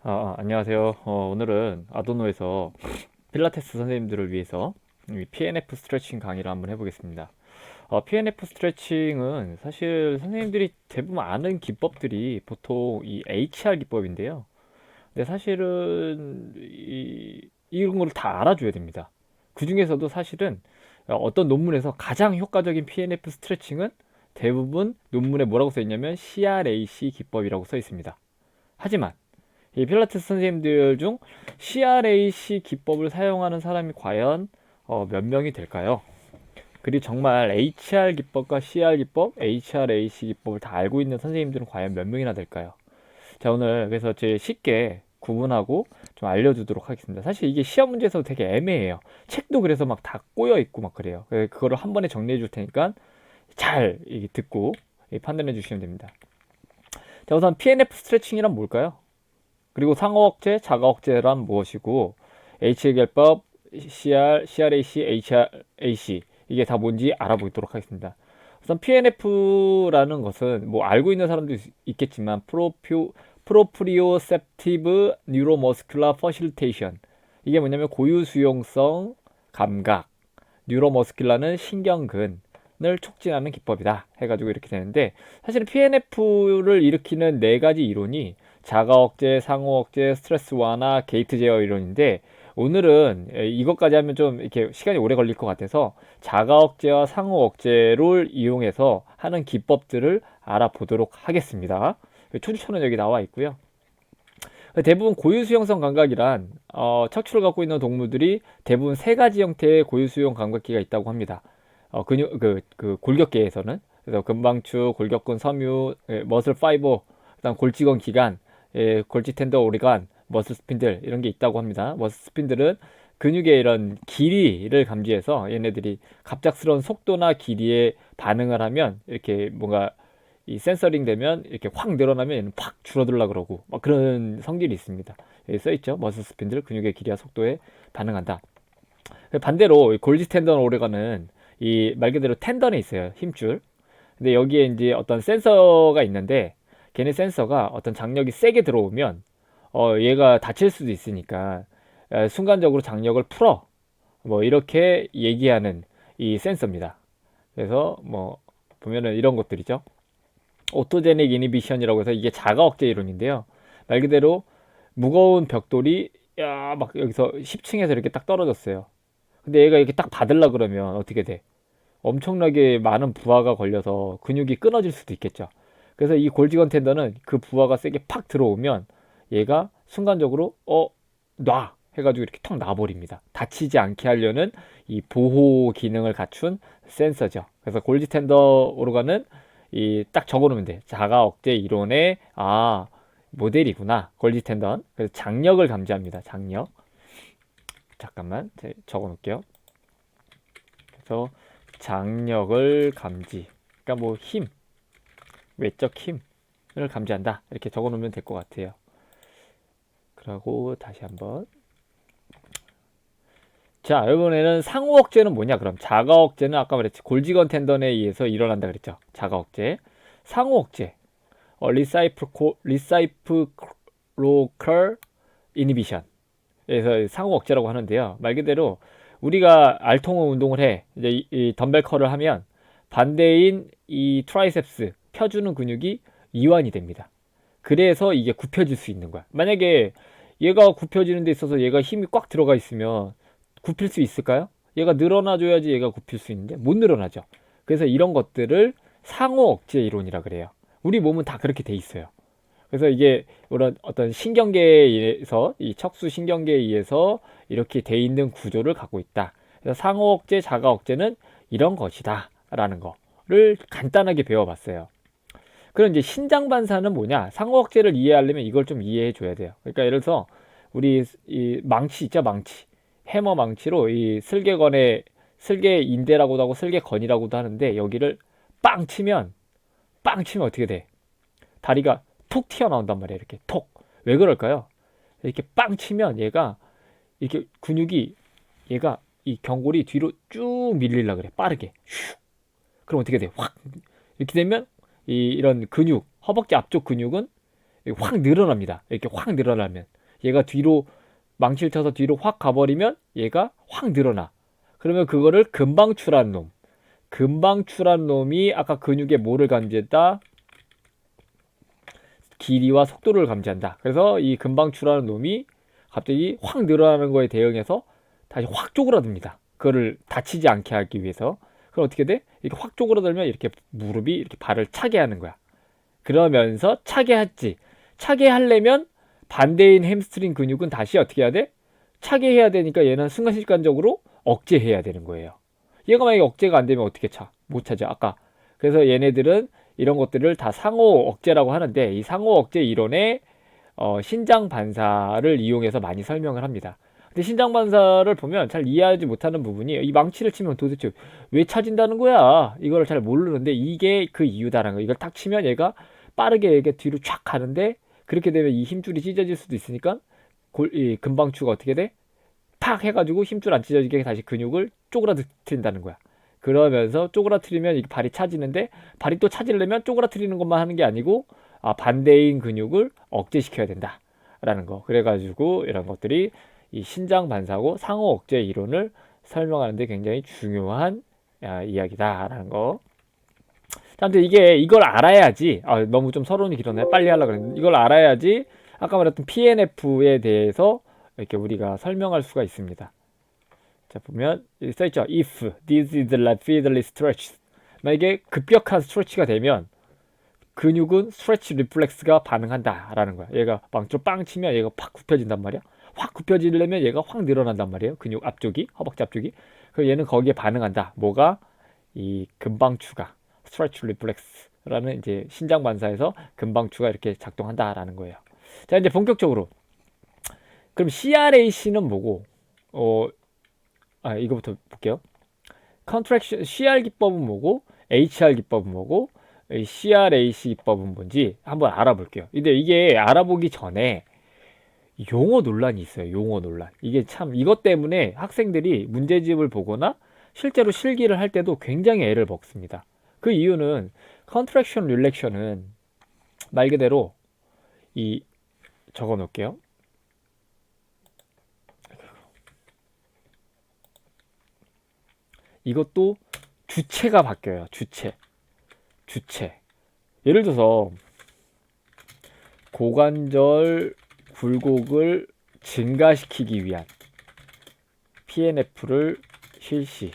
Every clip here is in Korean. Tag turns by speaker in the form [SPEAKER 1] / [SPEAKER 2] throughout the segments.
[SPEAKER 1] 안녕하세요. 오늘은 아도노에서 필라테스 선생님들을 위해서 이 PNF 스트레칭 강의를 한번 해보겠습니다. PNF 스트레칭은 사실 선생님들이 대부분 아는 기법들이 보통 이 HR 기법인데요. 근데 사실은 이런 걸 다 알아줘야 됩니다. 그 중에서도 사실은 어떤 논문에서 가장 효과적인 PNF 스트레칭은 대부분 논문에 뭐라고 써 있냐면 CRAC 기법이라고 써 있습니다. 하지만 이 필라테스 선생님들 중 CRAC 기법을 사용하는 사람이 과연 몇 명이 될까요? 그리고 정말 HR 기법과 CR 기법, HRAC 기법을 다 알고 있는 선생님들은 과연 몇 명이나 될까요? 자, 오늘 그래서 제 쉽게 구분하고 좀 알려주도록 하겠습니다. 사실 이게 시험 문제에서 되게 애매해요. 책도 그래서 막 다 꼬여 있고 막 그래요. 그거를 한 번에 정리해 줄 테니까 잘 듣고 판단해 주시면 됩니다. 자, 우선 PNF 스트레칭이란 뭘까요? 그리고 상호 억제, 자가 억제란 무엇이고 H해결법, CR, CRAC, HRAC 이게 다 뭔지 알아보도록 하겠습니다. 우선 PNF라는 것은 뭐 알고 있는 사람도 있겠지만 프로프리오셉티브 뉴로머스큘라 퍼실테이션 이게 뭐냐면 고유수용성 감각, 뉴로머스큘라는 신경근을 촉진하는 기법이다 해가지고 이렇게 되는데 사실은 PNF를 일으키는 네 가지 이론이 자가 억제, 상호 억제, 스트레스 완화, 게이트 제어 이론인데 오늘은 이것까지 하면 좀 이렇게 시간이 오래 걸릴 것 같아서 자가 억제와 상호 억제를 이용해서 하는 기법들을 알아보도록 하겠습니다. 초주초는 여기 나와 있고요. 대부분 고유수용성 감각이란 척추를 갖고 있는 동물들이 대부분 세 가지 형태의 고유수용 감각기가 있다고 합니다. 그 골격계에서는 그래서 금방추, 골격근, 섬유, 머슬 파이버, 그다음 골직원 기관, 골지 텐더 오리간, 머슬 스핀들 이런 게 있다고 합니다. 머슬 스핀들은 근육의 이런 길이를 감지해서 얘네들이 갑작스러운 속도나 길이에 반응을 하면 이렇게 뭔가 이 센서링 되면 이렇게 확 늘어나면 얘는 확 줄어들라 그러고 막 그런 성질이 있습니다. 여기 써 있죠. 머슬 스핀들 근육의 길이와 속도에 반응한다. 반대로 골지 텐던 오레간은 이 말 그대로 텐던에 있어요. 힘줄. 근데 여기에 이제 어떤 센서가 있는데 걔네 센서가 어떤 장력이 세게 들어오면 얘가 다칠 수도 있으니까 순간적으로 장력을 풀어 뭐 이렇게 얘기하는 이 센서입니다. 그래서 뭐 보면은 이런 것들이죠. 오토제닉 이니비션이라고 해서 이게 자가 억제 이론인데요. 말 그대로 무거운 벽돌이 야 막 여기서 10층에서 이렇게 딱 떨어졌어요. 근데 얘가 이렇게 딱 받으려 그러면 어떻게 돼? 엄청나게 많은 부하가 걸려서 근육이 끊어질 수도 있겠죠. 그래서 이 골지건 텐더는 그 부하가 세게 팍 들어오면 얘가 순간적으로 놔 해가지고 이렇게 턱 놔버립니다. 다치지 않게 하려는 이 보호 기능을 갖춘 센서죠. 그래서 골지 텐더 오르간은 이 딱 적어놓으면 돼. 자가 억제 이론의 모델이구나. 골지 텐던. 그래서 장력을 감지합니다. 장력. 잠깐만 적어놓을게요. 그래서 장력을 감지. 그러니까 뭐 힘, 외적 힘을 감지한다. 이렇게 적어놓으면 될 것 같아요. 그리고 다시 한번. 자, 이번에는 상호 억제는 뭐냐? 그럼 자가 억제는 아까 말했지. 골지건 텐던에 의해서 일어난다 그랬죠. 자가 억제. 상호 억제. 리사이프로컬 이니비션. 그래서 상호 억제라고 하는데요. 말 그대로 우리가 알통호 운동을 해. 이제 이 덤벨 컬을 하면 반대인 이 트라이셉스 펴주는 근육이 이완이 됩니다. 그래서 이게 굽혀질 수 있는 거야. 만약에 얘가 굽혀지는 데 있어서 얘가 힘이 꽉 들어가 있으면 굽힐 수 있을까요? 얘가 늘어나줘야지 얘가 굽힐 수 있는데 못 늘어나죠. 그래서 이런 것들을 상호 억제 이론이라 그래요. 우리 몸은 다 그렇게 돼 있어요. 그래서 이게 그런 어떤 신경계에 의해서 이 척수 신경계에 의해서 이렇게 돼 있는 구조를 갖고 있다. 그래서 상호 억제, 자가 억제는 이런 것이다라는 거를 간단하게 배워봤어요. 그럼 이제 신장 반사는 뭐냐? 상호 억제를 이해하려면 이걸 좀 이해해 줘야 돼요. 그러니까 예를 들어서 우리 이 망치 있죠, 망치. 해머 망치로 이 슬개건에 슬개 인대라고도 하고 슬개건이라고도 하는데 여기를 빵 치면 어떻게 돼? 다리가 톡 튀어나온단 말이에요. 이렇게 톡. 왜 그럴까요? 이렇게 빵 치면 얘가 이렇게 근육이 얘가 이 경골이 뒤로 쭉 밀리려 그래. 빠르게. 슉. 그럼 어떻게 돼? 확. 이렇게 되면 이런 근육, 허벅지 앞쪽 근육은 확 늘어납니다. 이렇게 확 늘어나면 얘가 뒤로 망치를 쳐서 뒤로 확 가버리면 얘가 확 늘어나. 그러면 그거를 금방출한 놈. 금방출한 놈이 아까 근육에 뭐를 감지했다? 길이와 속도를 감지한다. 그래서 이 금방출하는 놈이 갑자기 확 늘어나는 거에 대응해서 다시 확 쪼그라듭니다. 그거를 다치지 않게 하기 위해서. 그럼 어떻게 돼? 이렇게 확 쪼그라들면 이렇게 무릎이 이렇게 발을 차게 하는 거야. 그러면서 차게 했지. 차게 하려면 반대인 햄스트링 근육은 다시 어떻게 해야 돼? 차게 해야 되니까 얘는 순간순간적으로 억제해야 되는 거예요. 얘가 만약에 억제가 안 되면 어떻게 차? 못 차죠. 아까. 그래서 얘네들은 이런 것들을 다 상호 억제라고 하는데 이 상호 억제 이론에 신장 반사를 이용해서 많이 설명을 합니다. 근데 신장 반사를 보면 잘 이해하지 못하는 부분이 이 망치를 치면 도대체 왜 차진다는 거야? 이걸 잘 모르는데 이게 그 이유다라는 거. 이걸 딱 치면 얘가 빠르게 얘가 뒤로 쫙 가는데 그렇게 되면 이 힘줄이 찢어질 수도 있으니까 이 금방추가 어떻게 돼? 팍 해가지고 힘줄 안 찢어지게 다시 근육을 쪼그라뜨린다는 거야. 그러면서 쪼그라뜨리면 이 발이 차지는데 발이 또 차지려면 쪼그라뜨리는 것만 하는 게 아니고 반대인 근육을 억제시켜야 된다라는 거. 그래가지고 이런 것들이 이 신장 반사고 상호 억제 이론을 설명하는데 굉장히 중요한 이야기다라는 거. 아무튼 이걸 알아야지. 너무 좀 서론이 길었네. 빨리 하려고 그랬는데 이걸 알아야지 아까 말했던 PNF에 대해서 이렇게 우리가 설명할 수가 있습니다. 자, 보면 여기 써있죠. If this is rapidly stretched. 만약에 급격한 스트레치가 되면 근육은 스트레치 리플렉스가 반응한다 라는 거야. 얘가 망치로 빵 치면 얘가 팍 굽혀진단 말이야. 확 굽혀지려면 얘가 확 늘어난단 말이에요. 근육 앞쪽이, 허벅지 앞쪽이. 그래서 얘는 거기에 반응한다. 뭐가? 이 금방추가 스트레치 리플렉스라는 이제 신장 반사에서 금방추가 이렇게 작동한다라는 거예요. 자, 이제 본격적으로 그럼 CRAC는 뭐고? 이거부터 볼게요. 컨트랙션 CR 기법은 뭐고? HR 기법은 뭐고? CRAC 기법은 뭔지 한번 알아볼게요. 근데 이게 알아보기 전에 용어 논란이 있어요. 용어 논란. 이게 참 이것 때문에 학생들이 문제집을 보거나 실제로 실기를 할 때도 굉장히 애를 먹습니다. 그 이유는 컨트랙션 릴렉션은 말 그대로 적어 놓을게요. 이것도 주체가 바뀌어요. 주체. 예를 들어서 고관절 굴곡을 증가시키기 위한 PNF를 실시.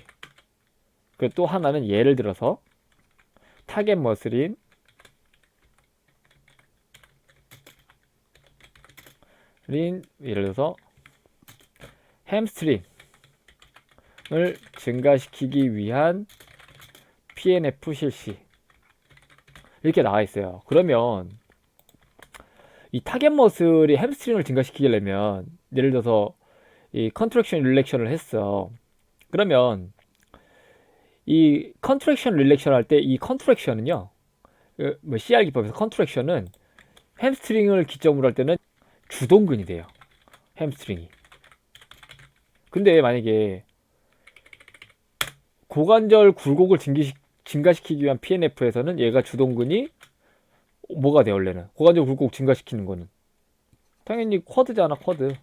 [SPEAKER 1] 그리고 또 하나는 예를 들어서 타겟 머슬인 예를 들어서 햄스트링을 증가시키기 위한 PNF 실시. 이렇게 나와 있어요. 그러면 이 타겟 머슬이 햄스트링을 증가시키려면 예를 들어서 이 컨트랙션 릴렉션을 했어. 그러면 이 컨트랙션 릴렉션 할 때 이 컨트랙션은요. CR 기법에서 컨트랙션은 햄스트링을 기점으로 할 때는 주동근이 돼요. 햄스트링이. 근데 만약에 고관절 굴곡을 증가시키기 위한 PNF에서는 얘가 주동근이 뭐가 돼 원래는? 고관절 굴곡 증가시키는 거는 당연히 쿼드잖아. 쿼드.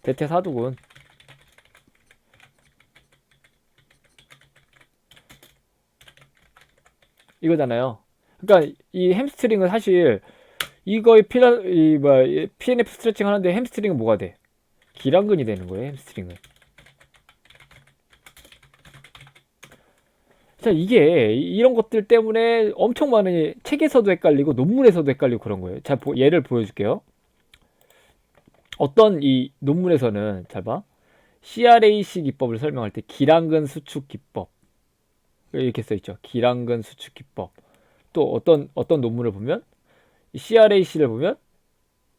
[SPEAKER 1] 대퇴사두근. 이거잖아요. 그러니까 이 햄스트링은 사실 이거의 PNF 스트레칭 하는데 햄스트링은 뭐가 돼? 기랑근이 되는 거예요. 햄스트링은. 자, 이게 이런 것들 때문에 엄청 많은 책에서도 헷갈리고 논문에서도 헷갈리고 그런 거예요. 자, 예를 보여줄게요. 어떤 이 논문에서는 잘 봐. CRAC 기법을 설명할 때 기랑근 수축 기법 이렇게 써 있죠. 기랑근 수축 기법. 또 어떤 논문을 보면 CRAC를 보면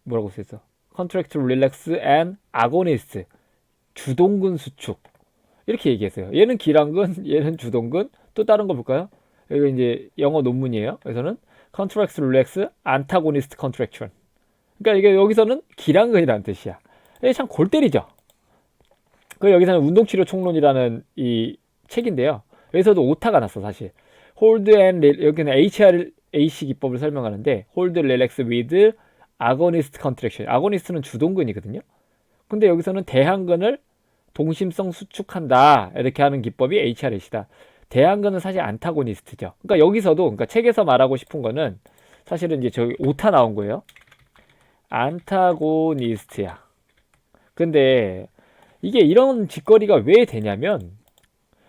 [SPEAKER 1] 뭐라고 써 있어? Contract, Relax and Agonist. 주동근 수축. 이렇게 얘기했어요. 얘는 기랑근, 얘는 주동근. 또 다른 거 볼까요? 여기 이제 영어 논문이에요. 그래서는 Contract, Relax, Antagonist Contraction. 그러니까 이게 여기서는 기랑근이라는 뜻이야. 이게 참 골 때리죠. 그 여기서는 운동치료 총론이라는 이 책인데요. 여기서도 오타가 났어 사실. Hold and 여기는 HR AC 기법을 설명하는데 hold, relax with agonist contraction. 아고니스트는 주동근이거든요. 근데 여기서는 대항근을 동심성 수축한다 이렇게 하는 기법이 HRH다. 대항근은 사실 안타고니스트죠. 그러니까 여기서도 그러니까 책에서 말하고 싶은 거는 사실은 이제 저기 오타 나온 거예요. 안타고니스트야. 근데 이게 이런 짓거리가 왜 되냐면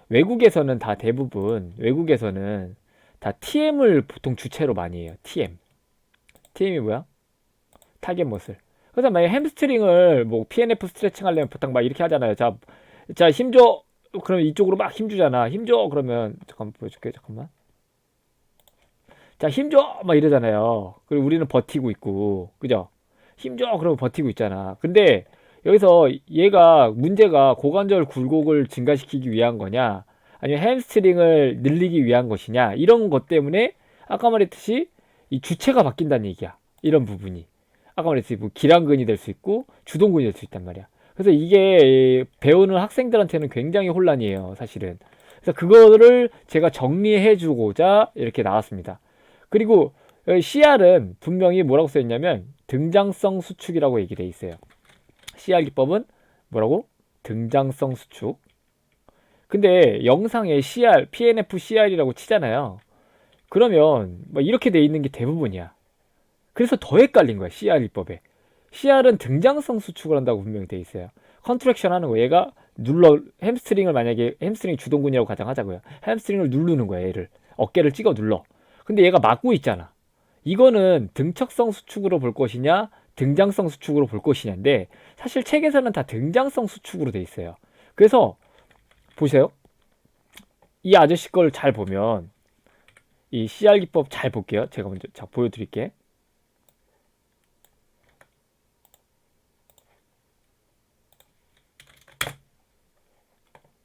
[SPEAKER 1] 외국에서는 다 대부분 외국에서는 다 TM을 보통 주체로 많이 해요. TM이 뭐야? 타겟 머슬. 그래서 만약 햄스트링을 뭐 PNF 스트레칭 하려면 보통 막 이렇게 하잖아요. 자, 힘줘. 그러면 이쪽으로 막 힘주잖아. 힘줘. 그러면 잠깐만 보여줄게. 잠깐만. 자, 힘줘. 막 이러잖아요. 그리고 우리는 버티고 있고, 그죠? 힘줘. 그러면 버티고 있잖아. 근데 여기서 얘가 문제가 고관절 굴곡을 증가시키기 위한 거냐, 아니면 햄스트링을 늘리기 위한 것이냐, 이런 것 때문에 아까 말했듯이 이 주체가 바뀐다는 얘기야. 이런 부분이. 아까 말했듯이 뭐 기랑근이 될 수 있고 주동근이 될 수 있단 말이야. 그래서 이게 배우는 학생들한테는 굉장히 혼란이에요, 사실은. 그래서 그거를 제가 정리해 주고자 이렇게 나왔습니다. 그리고 CR은 분명히 뭐라고 써있냐면 등장성 수축이라고 얘기돼 있어요. CR 기법은 뭐라고? 등장성 수축. 근데 영상에 CR, PNF CR이라고 치잖아요. 그러면 뭐 이렇게 돼 있는 게 대부분이야. 그래서 더 헷갈린 거야, CR 기법에. CR은 등장성 수축을 한다고 분명히 돼 있어요. 컨트랙션 하는 거. 얘가 햄스트링을 만약에 햄스트링 주동근이라고 가정하자고요. 햄스트링을 누르는 거야, 얘를. 어깨를 찍어 눌러. 근데 얘가 막고 있잖아. 이거는 등척성 수축으로 볼 것이냐, 등장성 수축으로 볼 것이냐인데, 사실 책에서는 다 등장성 수축으로 돼 있어요. 그래서 보세요. 이 아저씨 걸 잘 보면 이 CR 기법 잘 볼게요. 제가 먼저 보여드릴게.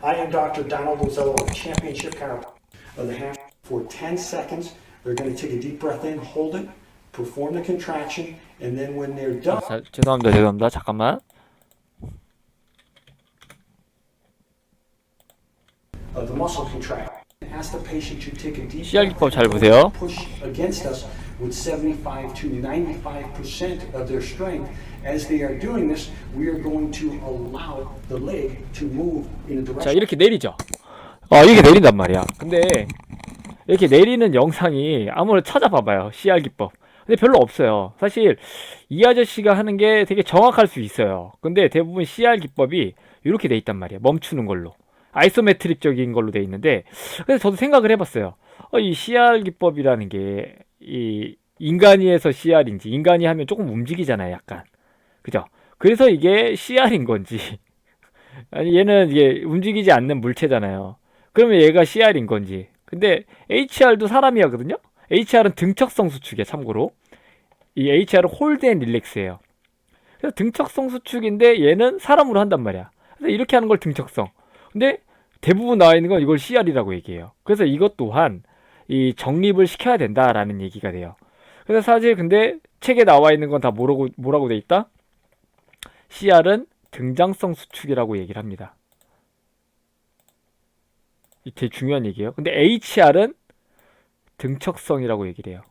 [SPEAKER 2] I am Dr. Donald Lozella, championship chiropractor of the half for 10 seconds. They're going to take a deep breath in, hold it, perform the contraction, and then when they're done.
[SPEAKER 1] 죄송합니다. 잠깐만.
[SPEAKER 2] The muscle contract. Ask the patient to take a deep
[SPEAKER 1] CR 기법 잘 보세요.
[SPEAKER 2] push against us with 75 to 95% of their strength. As they are doing this, we are going to allow the leg to move in a
[SPEAKER 1] 자,
[SPEAKER 2] direction.
[SPEAKER 1] 이렇게 내리죠. 이렇게 내린단 말이야. 근데 이렇게 내리는 영상이 아무래도 찾아봐봐요. CR 기법. 근데 별로 없어요. 사실 이 아저씨가 하는 게 되게 정확할 수 있어요. 근데 대부분 CR 기법이 이렇게 돼 있단 말이야. 멈추는 걸로. 아이소메트릭적인 걸로 돼 있는데, 그래서 저도 생각을 해봤어요. 이 CR 기법이라는 게 이 인간이에서 CR인지, 인간이 하면 조금 움직이잖아요, 약간. 그죠? 그래서 이게 CR인 건지, 아니 얘는 이게 움직이지 않는 물체잖아요. 그러면 얘가 CR인 건지. 근데 HR도 사람이거든요. HR은 등척성 수축이야, 참고로. 이 HR은 홀드 앤 릴렉스예요. 그래서 등척성 수축인데 얘는 사람으로 한단 말이야. 그래서 이렇게 하는 걸 등척성. 근데 대부분 나와 있는 건 이걸 CR이라고 얘기해요. 그래서 이것 또한 이 정립을 시켜야 된다라는 얘기가 돼요. 그래서 사실 근데 책에 나와 있는 건 다 뭐라고 돼 있다? CR은 등장성 수축이라고 얘기를 합니다. 이 되게 중요한 얘기예요. 근데 HR은 등척성이라고 얘기를 해요.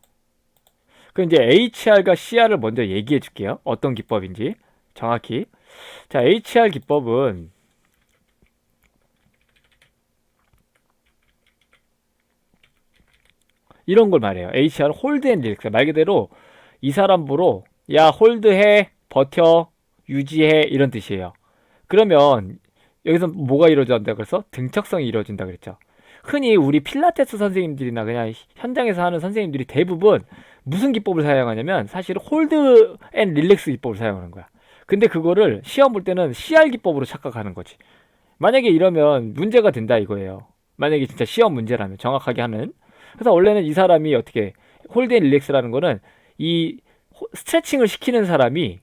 [SPEAKER 1] 그럼 이제 HR과 CR을 먼저 얘기해 줄게요. 어떤 기법인지 정확히. 자, HR 기법은 이런 걸 말해요. HR 홀드 앤 릴렉스. 말 그대로 이 사람 보러 야 홀드해, 버텨, 유지해 이런 뜻이에요. 그러면 여기서 뭐가 이루어진다 그래서 등척성이 이루어진다 그랬죠. 흔히 우리 필라테스 선생님들이나 그냥 현장에서 하는 선생님들이 대부분 무슨 기법을 사용하냐면 사실 홀드 앤 릴렉스 기법을 사용하는 거야. 근데 그거를 시험 볼 때는 CR 기법으로 착각하는 거지. 만약에 이러면 문제가 된다 이거예요. 만약에 진짜 시험 문제라면 정확하게 하는. 그래서 원래는 이 사람이 어떻게 홀드 앤 릴렉스라는 거는 이 스트레칭을 시키는 사람이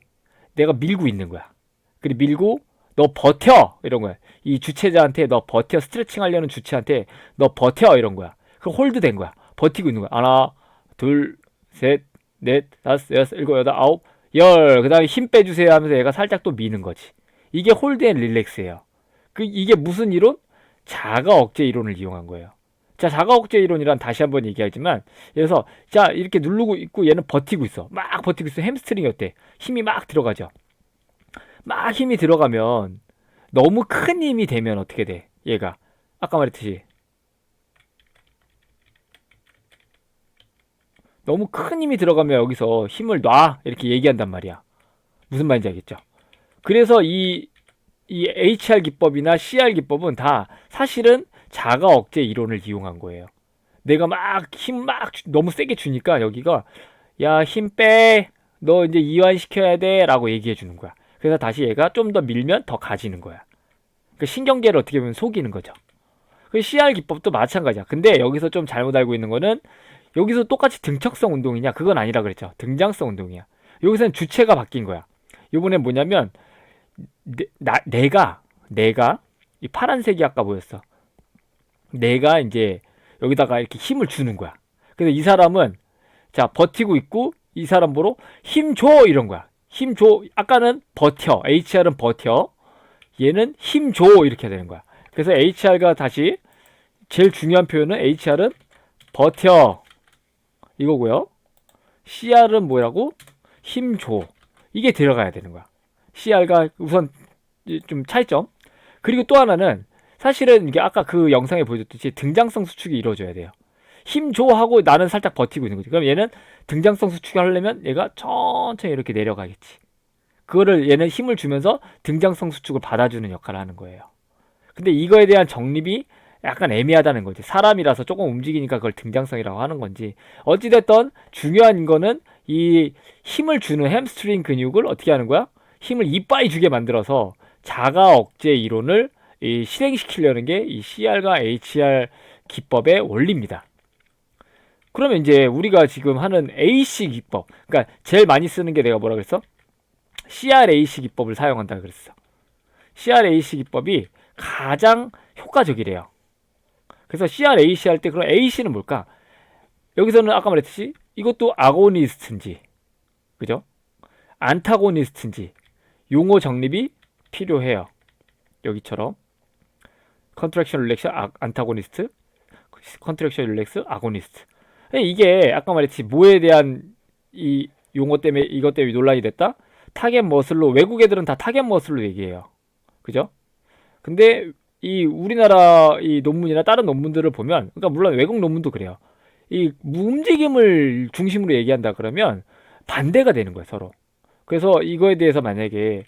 [SPEAKER 1] 내가 밀고 있는 거야. 그리고 밀고 너 버텨 이런 거야. 이 주체자한테 너 버텨, 스트레칭 하려는 주체한테 너 버텨 이런 거야. 그럼 홀드 된 거야. 버티고 있는 거야. 하나, 둘, 셋, 넷, 다섯, 여섯, 일곱, 여덟, 아홉, 열. 그 다음에 힘 빼주세요 하면서 얘가 살짝 또 미는 거지. 이게 홀드 앤 릴렉스예요. 이게 무슨 이론? 자가 억제 이론을 이용한 거예요. 자, 자가 억제 이론이란 다시 한번 얘기하지만, 그래서 자, 이렇게 누르고 있고 얘는 버티고 있어. 막 버티고 있어. 햄스트링이 어때? 힘이 막 들어가죠. 막 힘이 들어가면 너무 큰 힘이 되면 어떻게 돼? 얘가 아까 말했듯이 너무 큰 힘이 들어가면 여기서 힘을 놔 이렇게 얘기한단 말이야. 무슨 말인지 알겠죠? 그래서 이 HR 기법이나 CR 기법은 다 사실은 자가 억제 이론을 이용한 거예요. 내가 막 힘 막 너무 세게 주니까 여기가 야, 힘 빼. 너 이제 이완시켜야 돼. 라고 얘기해 주는 거야. 그래서 다시 얘가 좀 더 밀면 더 가지는 거야. 그 신경계를 어떻게 보면 속이는 거죠. 그 CR 기법도 마찬가지야. 근데 여기서 좀 잘못 알고 있는 거는 여기서 똑같이 등척성 운동이냐? 그건 아니라 그랬죠. 등장성 운동이야. 여기서는 주체가 바뀐 거야. 요번엔 뭐냐면 내가 이 파란색이 아까 보였어. 내가 이제 여기다가 이렇게 힘을 주는 거야. 그래서 이 사람은 자 버티고 있고 이 사람 보러 힘 줘 이런 거야. 힘 줘. 아까는 버텨. HR은 버텨. 얘는 힘 줘 이렇게 되는 거야. 그래서 HR가 다시 제일 중요한 표현은 HR은 버텨 이거고요. CR은 뭐라고? 힘 줘. 이게 들어가야 되는 거야. CR가 우선 좀 차이점. 그리고 또 하나는 사실은 이게 아까 그 영상에 보여줬듯이 등장성 수축이 이루어져야 돼요. 힘 줘 하고 나는 살짝 버티고 있는 거지. 그럼 얘는 등장성 수축을 하려면 얘가 천천히 이렇게 내려가겠지. 그거를 얘는 힘을 주면서 등장성 수축을 받아주는 역할을 하는 거예요. 근데 이거에 대한 정립이 약간 애매하다는 거지. 사람이라서 조금 움직이니까 그걸 등장성이라고 하는 건지. 어찌됐든 중요한 거는 이 힘을 주는 햄스트링 근육을 어떻게 하는 거야? 힘을 이빠이 주게 만들어서 자가 억제 이론을 실행시키려는 게 이 CR과 HR 기법의 원리입니다. 그러면 이제 우리가 지금 하는 AC 기법, 그러니까 제일 많이 쓰는 게 내가 뭐라 그랬어? CRAC 기법을 사용한다 그랬어. CRAC 기법이 가장 효과적이래요. 그래서 CRAC 할 때 그럼 AC는 뭘까? 여기서는 아까 말했듯이 이것도 아고니스트인지, 그죠? 안타고니스트인지 용어 정립이 필요해요. 여기처럼 컨트랙션 릴렉스 안타고니스트, 컨트랙션 릴렉스 아고니스트. 이게 아까 말했지 뭐에 대한 이 용어 때문에 이것 때문에 논란이 됐다? 타겟 머슬로 외국 애들은 다 타겟 머슬로 얘기해요. 그죠? 근데 이 우리나라 이 논문이나 다른 논문들을 보면 그러니까 물론 외국 논문도 그래요. 이 움직임을 중심으로 얘기한다 그러면 반대가 되는 거예요, 서로. 그래서 이거에 대해서 만약에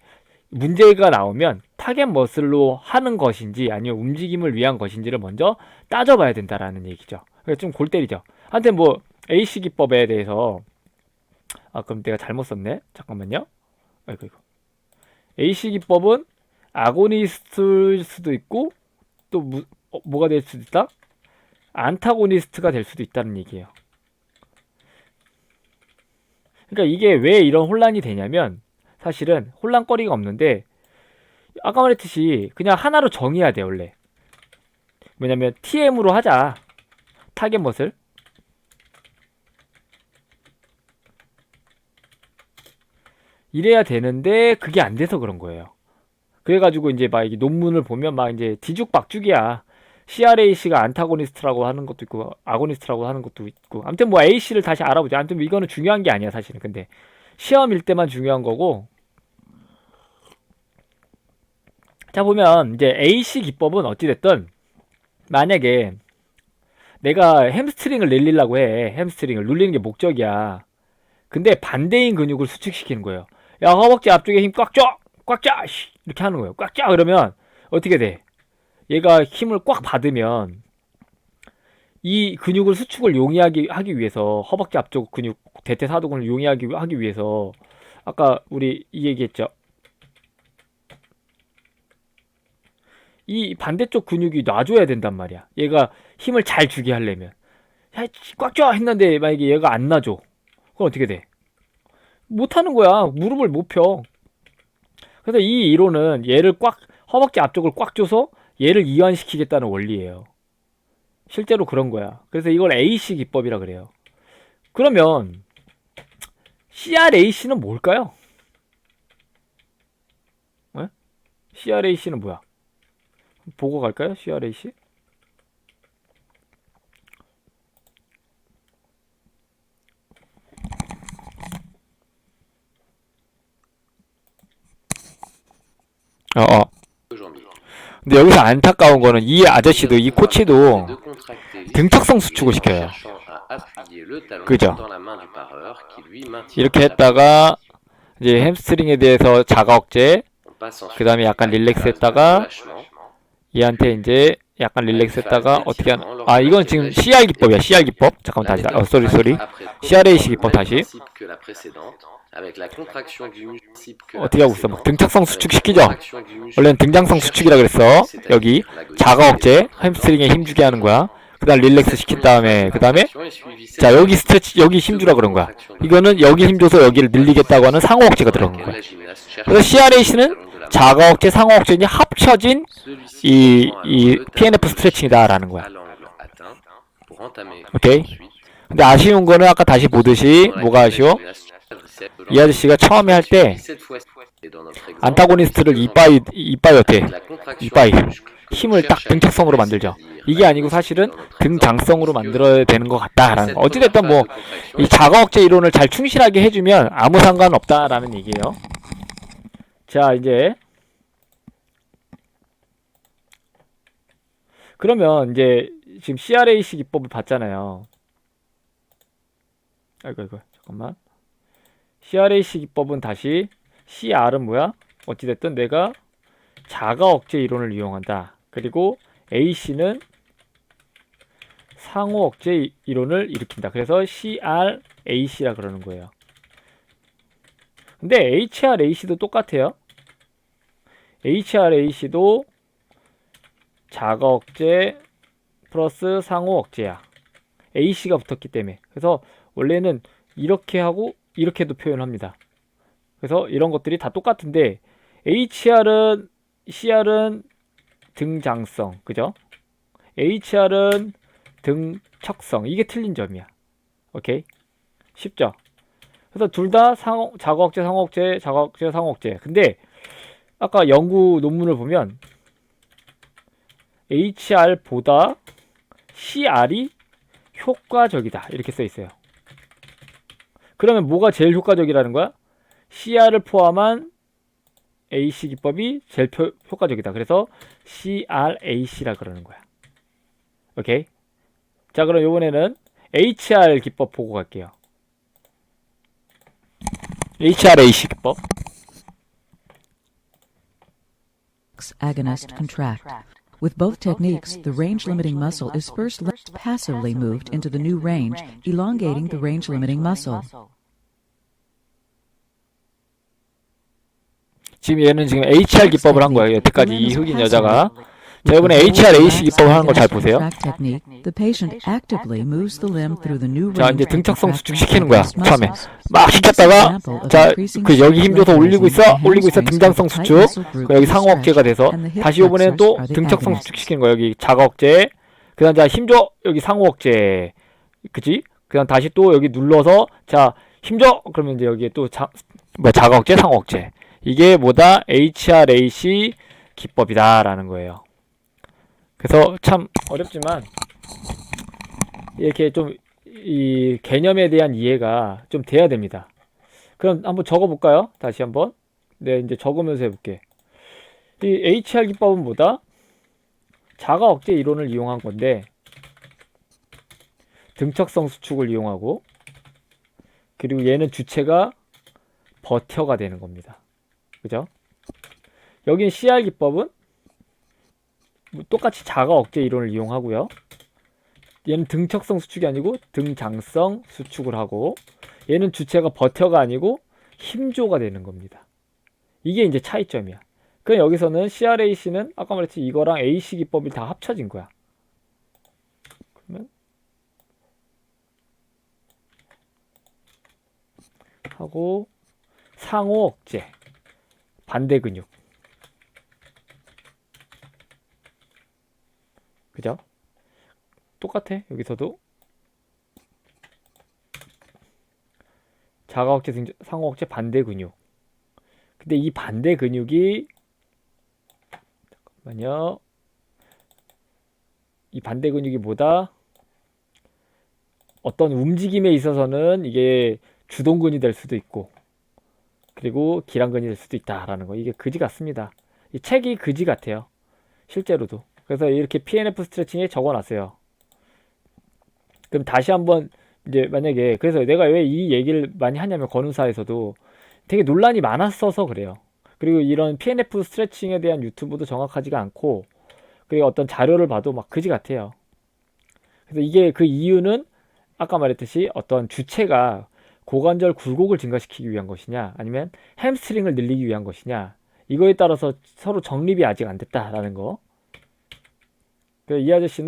[SPEAKER 1] 문제가 나오면 타겟 머슬로 하는 것인지 아니면 움직임을 위한 것인지를 먼저 따져봐야 된다라는 얘기죠. 그러니까 좀 골 때리죠. 한ten 뭐 AC 기법에 대해서 그럼 내가 잘못 썼네. 잠깐만요. 아이고 이거. AC 기법은 아고니스트일 수도 있고 또 뭐가 될 수도 있다? 안타고니스트가 될 수도 있다는 얘기예요. 그러니까 이게 왜 이런 혼란이 되냐면 사실은 혼란거리가 없는데 아까 말했듯이 그냥 하나로 정의해야 돼 원래. 왜냐면 TM으로 하자. 타겟 멋을. 이래야 되는데 그게 안 돼서 그런 거예요. 그래가지고 이제 막 이게 논문을 보면 막 이제 뒤죽박죽이야. CRAC가 안타고니스트라고 하는 것도 있고 아고니스트라고 하는 것도 있고 아무튼 뭐 AC를 다시 알아보자. 아무튼 뭐 이거는 중요한 게 아니야 사실은. 근데 시험일 때만 중요한 거고. 자 보면 이제 AC 기법은 어찌됐든 만약에 내가 햄스트링을 늘리려고 해. 햄스트링을 눌리는 게 목적이야. 근데 반대인 근육을 수축시키는 거예요. 야 허벅지 앞쪽에 힘 꽉 줘! 꽉 줘! 이렇게 하는 거예요. 꽉 줘! 그러면 어떻게 돼? 얘가 힘을 꽉 받으면 이 근육을 수축을 하기 위해서 허벅지 앞쪽 근육 대퇴사두근을 하기 위해서 아까 우리 이 얘기했죠. 이 반대쪽 근육이 놔줘야 된단 말이야. 얘가 힘을 잘 주게 하려면 야, 꽉 줘! 했는데 만약에 얘가 안 놔줘. 그럼 어떻게 돼? 못하는 거야. 무릎을 못 펴. 그래서 이 이론은 얘를 허벅지 앞쪽을 꽉 줘서 얘를 이완시키겠다는 원리예요. 실제로 그런 거야. 그래서 이걸 AC 기법이라 그래요. 그러면 CRAC는 뭘까요? 네? CRAC는 뭐야? 보고 갈까요? CRAC? 어. 근데 여기서 안타까운 거는 이 아저씨도 이 코치도 등척성 수축을 시켜요. 그죠? 이렇게 했다가 이제 햄스트링에 대해서 자가 억제, 그 다음에 약간 릴렉스 했다가 얘한테 이제 약간 릴렉스 했다가 어떻게 하나. 아, 이건 지금 CR 기법이야. CR 기법. 잠깐만 다시. 쏘리. CRAC 기법 다시. 어떻게 하고 있어? 막 등착성 수축시키죠? 원래는 등장성 수축이라 그랬어. 여기 자가 억제, 햄스트링에 힘주게 하는 거야. 그 다음 릴렉스 시킨 다음에 그 다음에 자, 여기 스트레치, 여기 힘주라 그런 거야. 이거는 여기 힘줘서 여기를 늘리겠다고 하는 상호 억제가 들어간 거야. 그래서 CRAC는 자가 억제, 상호 억제니 합쳐진 이 PNF 스트레칭이다라는 거야. 오케이? 근데 아쉬운 거는 아까 다시 보듯이 뭐가 아쉬워? 이 아저씨가 처음에 할 때 안타고니스트를 이빠이 어때? 이빠이 힘을 딱 등척성으로 만들죠. 이게 아니고 사실은 등장성으로 만들어야 되는 것 같다라는 거. 어찌됐든 뭐 이 자가 억제 이론을 잘 충실하게 해주면 아무 상관없다라는 얘기예요. 자, 이제 그러면 이제 지금 CRAC 기법을 봤잖아요. 아이고 잠깐만. CRAC 기법은 다시 CR은 뭐야? 어찌됐든 내가 자가 억제 이론을 이용한다. 그리고 AC는 상호 억제 이론을 일으킨다. 그래서 CRAC라 그러는 거예요. 근데 HRAC도 똑같아요. HRAC도 자가 억제 플러스 상호 억제야. AC가 붙었기 때문에. 그래서 원래는 이렇게 하고 이렇게도 표현합니다. 그래서 이런 것들이 다 똑같은데 CR은 등장성, 그죠? HR은 등척성. 이게 틀린 점이야. 오케이? 쉽죠? 그래서 둘 다 자가 억제, 상호 억제, 자가 억제, 상호 억제. 근데 아까 연구 논문을 보면 HR보다 CR이 효과적이다. 이렇게 써 있어요. 그러면 뭐가 제일 효과적이라는 거야? CR을 포함한 AC 기법이 제일 효과적이다. 그래서 CRAC라 그러는 거야. 오케이? 자, 그럼 이번에는 HR 기법 보고 갈게요. HRAC 기법.
[SPEAKER 3] Agonist contract. With both techniques, the range-limiting muscle is first passively moved into the new range, elongating the range-limiting muscle.
[SPEAKER 1] 지금 얘는 지금 HR 기법을 한 거예요. 여태까지 이 흑인 여자가. 자, 이번에 HRAC 기법을 하는 걸 잘 보세요. 자, 이제 등척성 수축시키는 거야. 처음에 막 시켰다가 자, 그 여기 힘줘서 올리고 있어 등장성 수축. 여기 상호 억제가 돼서 다시 이번에 또 등척성 수축시키는 거야. 여기 자가 억제. 그다음 자, 힘줘. 여기 상호 억제. 그지? 그다음 다시 또 여기 눌러서 자, 힘줘. 그러면 이제 여기에 또 자가 억제, 상호 억제. 이게 뭐다? HRAC 기법이다라는 거예요. 그래서 참 어렵지만 이렇게 좀 이 개념에 대한 이해가 좀 돼야 됩니다. 그럼 한번 적어볼까요? 다시 한번. 네, 이제 적으면서 해볼게. 이 HR 기법은 뭐다? 자가 억제 이론을 이용한 건데 등척성 수축을 이용하고 그리고 얘는 주체가 버텨가 되는 겁니다. 그죠? 여긴 CR 기법은 똑같이 자가 억제 이론을 이용하고요. 얘는 등척성 수축이 아니고 등장성 수축을 하고 얘는 주체가 버텨가 아니고 힘조가 되는 겁니다. 이게 이제 차이점이야. 그럼 여기서는 CRAC는 아까 말했지 이거랑 AC 기법이 다 합쳐진 거야. 그러면 하고 상호 억제 반대 근육 그죠? 똑같아. 여기서도 자가 억제, 상호 억제 반대 근육. 근데 이 반대 근육이 잠깐만요. 이 반대 근육이 뭐다? 어떤 움직임에 있어서는 이게 주동근이 될 수도 있고 그리고 기랑근이 될 수도 있다라는 거. 이게 그지 같습니다. 이 책이 그지 같아요. 실제로도. 그래서 이렇게 PNF 스트레칭에 적어놨어요. 그럼 다시 한번 이제 만약에 그래서 내가 왜 이 얘기를 많이 하냐면 건우사에서도 되게 논란이 많았어서 그래요. 그리고 이런 PNF 스트레칭에 대한 유튜브도 정확하지가 않고 그리고 어떤 자료를 봐도 막 그지 같아요. 그래서 이게 그 이유는 아까 말했듯이 어떤 주체가 고관절 굴곡을 증가시키기 위한 것이냐 아니면 햄스트링을 늘리기 위한 것이냐 이거에 따라서 서로 정립이 아직 안 됐다라는 거. 이 아저씨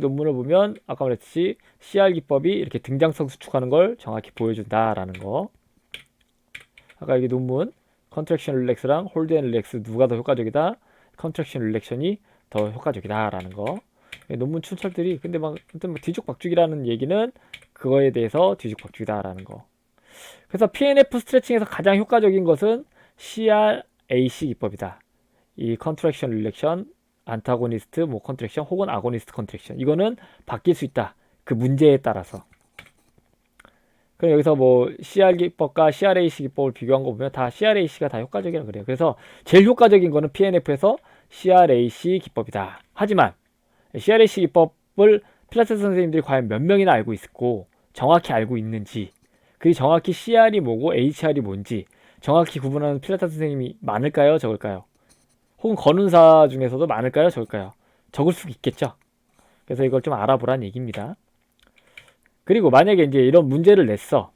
[SPEAKER 1] 논문을 보면 아까 말했듯이 CR 기법이 이렇게 등장성 수축하는 걸 정확히 보여준다라는 거. 아까 여기 논문 컨트랙션 릴렉스랑 홀드 앤 릴렉스 누가 더 효과적이다? 컨트랙션 릴렉션이 더 효과적이다라는 거. 논문 출처들이 근데 막 뒤죽박죽이라는 얘기는 그거에 대해서 뒤죽박죽이다라는 거. 그래서 PNF 스트레칭에서 가장 효과적인 것은 CRAC 기법이다. 이 컨트랙션 릴렉션 안타고니스트 뭐 컨트랙션 혹은 아고니스트 컨트랙션 이거는 바뀔 수 있다. 그 문제에 따라서. 그럼 여기서 뭐 CR 기법과 CRAC 기법을 비교한 거 보면 다 CRAC가 다 효과적이라고 그래요. 그래서 제일 효과적인 거는 PNF에서 CRAC 기법이다. 하지만 CRAC 기법을 필라테스 선생님들이 과연 몇 명이나 알고 있고 정확히 알고 있는지 그리고 정확히 CR이 뭐고 HR이 뭔지 정확히 구분하는 필라테스 선생님이 많을까요? 적을까요? 혹은 건운사 중에서도 많을까요? 적을까요? 적을 수 있겠죠. 그래서 이걸 좀 알아보란 얘기입니다. 그리고 만약에 이제 이런 문제를 냈어.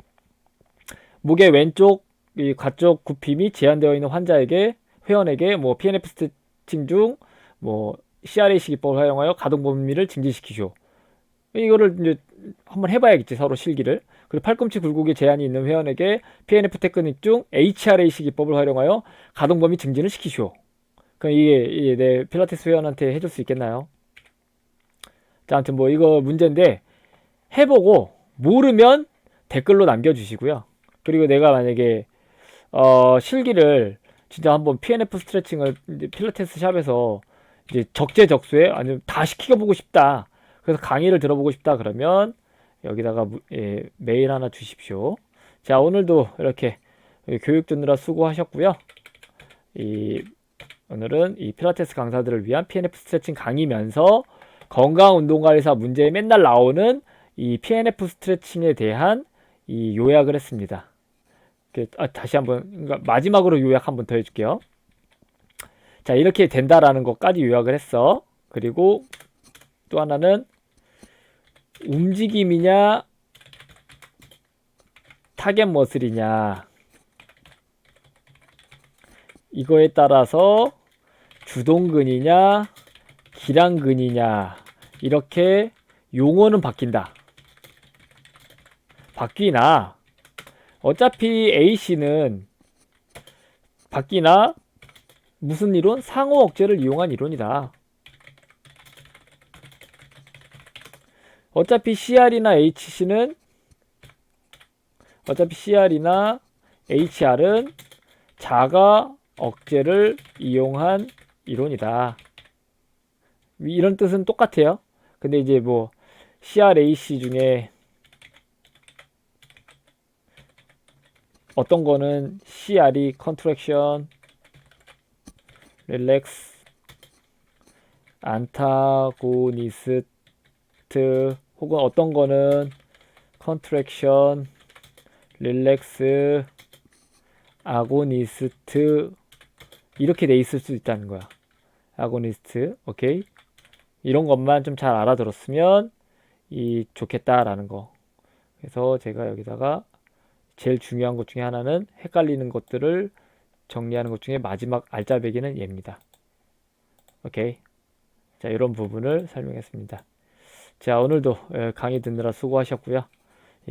[SPEAKER 1] 목의 왼쪽 이 가쪽 굽힘이 제한되어 있는 환자에게 회원에게 뭐 PNF 스트레칭 중 뭐 CRAC 기법을 활용하여 가동 범위를 증진시키죠. 이거를 이제 한번 해봐야겠지 서로 실기를. 그리고 팔꿈치 굴곡에 제한이 있는 회원에게 PNF 테크닉 중 HRAC 기법을 활용하여 가동 범위 증진을 시키시오. 그럼 이게 내 필라테스 회원한테 해줄 수 있겠나요? 자, 아무튼 뭐 이거 문제인데 해보고 모르면 댓글로 남겨주시고요. 그리고 내가 만약에 실기를 진짜 한번 PNF 스트레칭을 필라테스 샵에서 이제 적재적소에 아니면 다 시켜보고 싶다. 그래서 강의를 들어보고 싶다 그러면 여기다가 메일 하나 주십시오. 자, 오늘도 이렇게 교육 듣느라 수고하셨고요. 오늘은 이 필라테스 강사들을 위한 PNF 스트레칭 강의면서 건강운동관리사 문제에 맨날 나오는 이 PNF 스트레칭에 대한 이 요약을 했습니다. 다시 한번 그러니까 마지막으로 요약 한번 더 해줄게요. 자, 이렇게 된다라는 것까지 요약을 했어. 그리고 또 하나는 움직임이냐 타겟 머슬이냐 이거에 따라서 주동근이냐 기랑근이냐 이렇게 용어는 바뀐다. 바뀌나 어차피 AC는 바뀌나 무슨 이론? 상호 억제를 이용한 이론이다. 어차피 CR이나 HR은 자가 억제를 이용한 이론이다. 이런 뜻은 똑같아요. 근데 이제 뭐 CRAC 중에 어떤 거는 CR이 컨트랙션, 릴렉스, 안타고니스트 혹은 어떤 거는 컨트랙션, 릴렉스, 아고니스트 이렇게 돼 있을 수 있다는 거야. 아고니스트, 오케이? 이런 것만 좀 잘 알아들었으면 좋겠다라는 거. 그래서 제가 여기다가 제일 중요한 것 중에 하나는 헷갈리는 것들을 정리하는 것 중에 마지막 알짜배기는 얘입니다. 오케이. 자, 이런 부분을 설명했습니다. 자, 오늘도 강의 듣느라 수고하셨고요.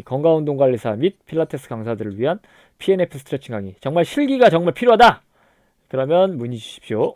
[SPEAKER 1] 건강운동관리사 및 필라테스 강사들을 위한 PNF 스트레칭 강의 정말 실기가 정말 필요하다. 그러면 문의 주십시오.